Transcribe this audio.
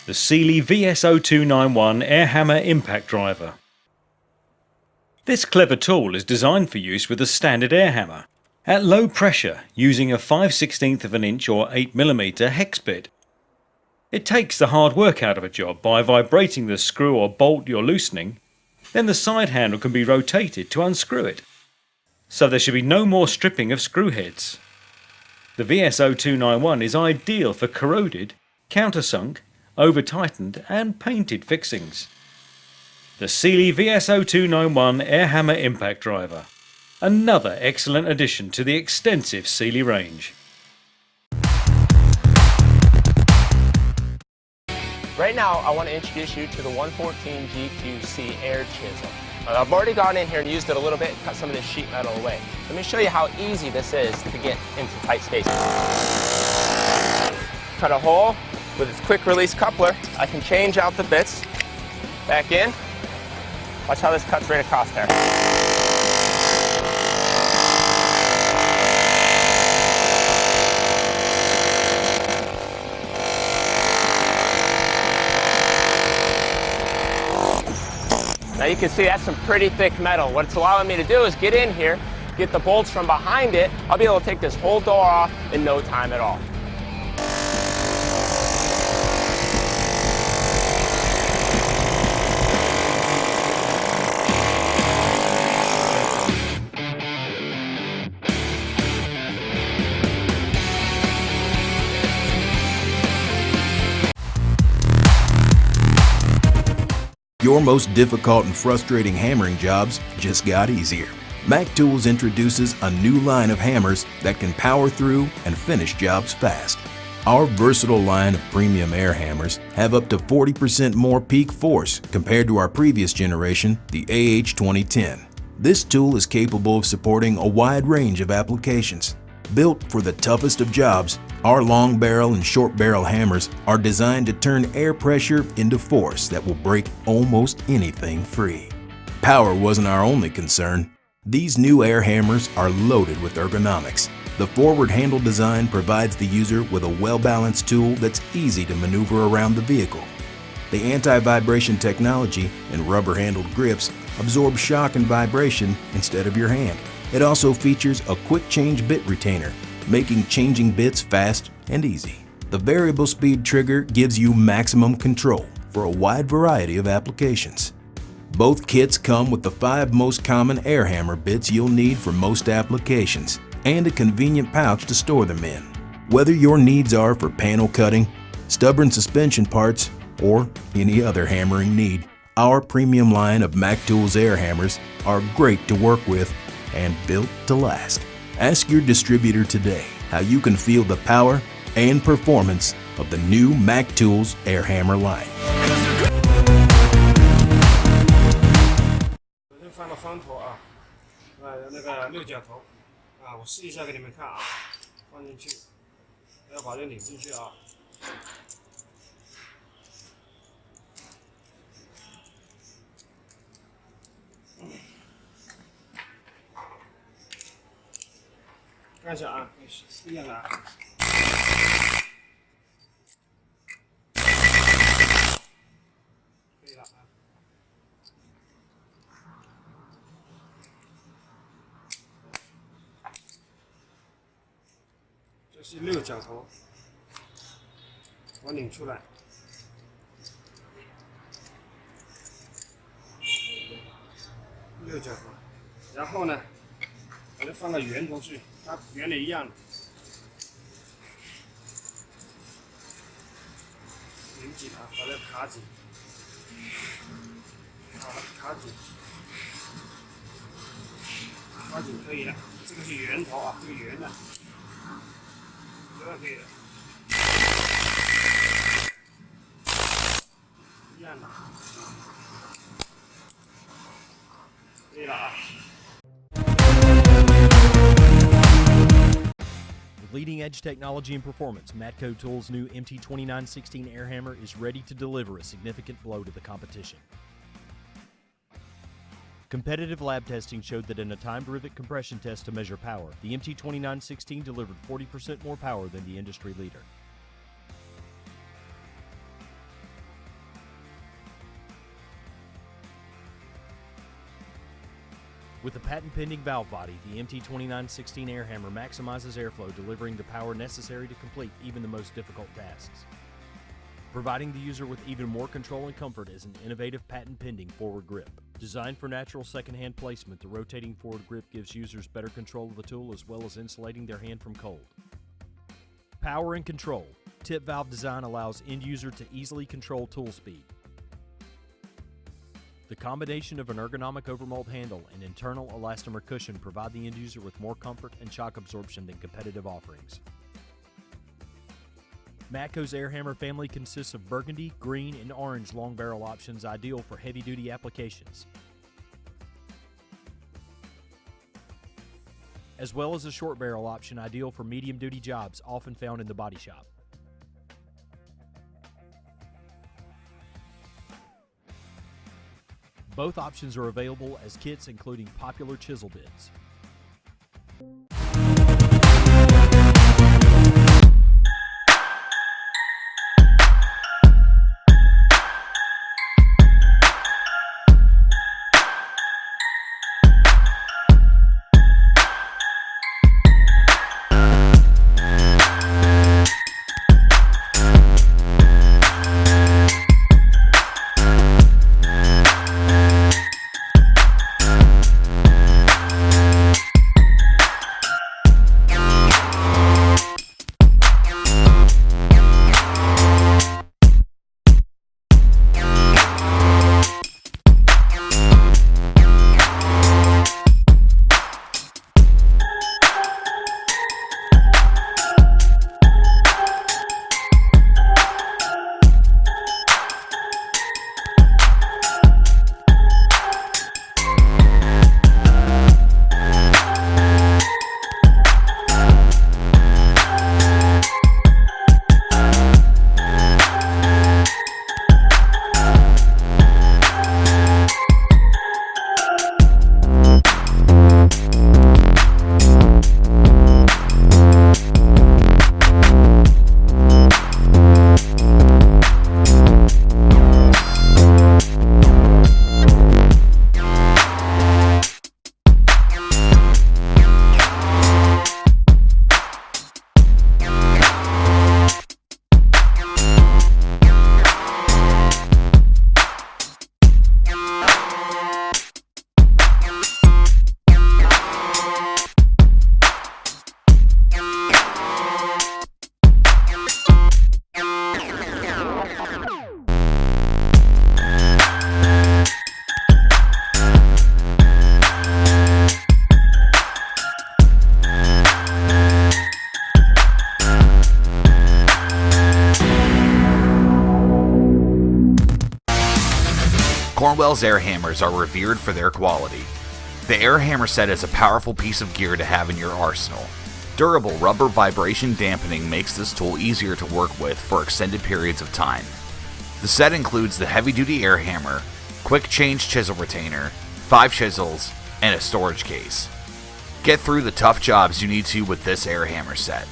the Sealey VS0291 Air Hammer impact driver. This clever tool is designed for use with a standard air hammer at low pressure using a 5/16 of an inch or 8mm hex bit. It takes the hard work out of a job by vibrating the screw or bolt you're loosening, then the side handle can be rotated to unscrew it. So there should be no more stripping of screw heads. The VS0291 is ideal for corroded, countersunk, over-tightened and painted fixings. The Sealey VS0291 Air Hammer impact driver. Another excellent addition to the extensive Sealey range. Right now, I want to introduce you to the 114 GQC Air Chisel. I've already gone in here and used it a little bit and cut some of this sheet metal away. Let me show you how easy this is to get into tight spaces. Cut a hole with its quick release coupler. I can change out the bits, back in. Watch how this cuts right across there. Now you can see that's some pretty thick metal. What it's allowing me to do is get in here, get the bolts from behind it. I'll be able to take this whole door off in no time at all. Your most difficult and frustrating hammering jobs just got easier. MatcoTools introduces a new line of hammers that can power through and finish jobs fast. Our versatile line of premium air hammers have up to 40% more peak force compared to our previous generation, the AH2010. This tool is capable of supporting a wide range of applications. Built for the toughest of jobs, our long barrel and short barrel hammers are designed to turn air pressure into force that will break almost anything free. Power wasn't our only concern. These new air hammers are loaded with ergonomics. The forward handle design provides the user with a well-balanced tool that's easy to maneuver around the vehicle. The anti-vibration technology and rubber-handled grips absorb shock and vibration instead of your hand. It also features a quick change bit retainer, making changing bits fast and easy. The variable speed trigger gives you maximum control for a wide variety of applications. Both kits come with the 5 most common air hammer bits you'll need for most applications and a convenient pouch to store them in. Whether your needs are for panel cutting, stubborn suspension parts, or any other hammering need, our premium line of MatcoTools Air Hammers are great to work with and built to last. Ask your distributor today how you can feel the power and performance of the new MatcoTools Air Hammer line. 放个方头啊，那个6角头啊，我试一下给你们看啊，放进去，要把这拧进去啊。看一下啊，一样的啊。可以了啊。这是6角头，我拧出来。6角头，然后呢，把它放到圆头去。 它原理一样的，拧紧啊，把它卡紧，卡紧，卡紧可以了。这个是圆头啊，这个圆的，这个可以的，一样的，可以了啊。 Leading-edge technology and performance, MatcoTools' new MT2916 Air Hammer is ready to deliver a significant blow to the competition. Competitive lab testing showed that in a timed rivet compression test to measure power, the MT2916 delivered 40% more power than the industry leader. With the patent-pending valve body, the MT2916 Air Hammer maximizes airflow, delivering the power necessary to complete even the most difficult tasks. Providing the user with even more control and comfort is an innovative patent-pending forward grip. Designed for natural second-hand placement, the rotating forward grip gives users better control of the tool as well as insulating their hand from cold. Power and control. Tip valve design allows end user to easily control tool speed. The combination of an ergonomic overmold handle and internal elastomer cushion provide the end user with more comfort and shock absorption than competitive offerings. Matco's Air Hammer family consists of burgundy, green, and orange long barrel options ideal for heavy-duty applications, as well as a short barrel option ideal for medium-duty jobs often found in the body shop. Both options are available as kits including popular chisel bits. Cornwell's air hammers are revered for their quality. The air hammer set is a powerful piece of gear to have in your arsenal. Durable rubber vibration dampening makes this tool easier to work with for extended periods of time. The set includes the heavy-duty air hammer, quick change chisel retainer, 5 chisels, and a storage case. Get through the tough jobs you need to with this air hammer set.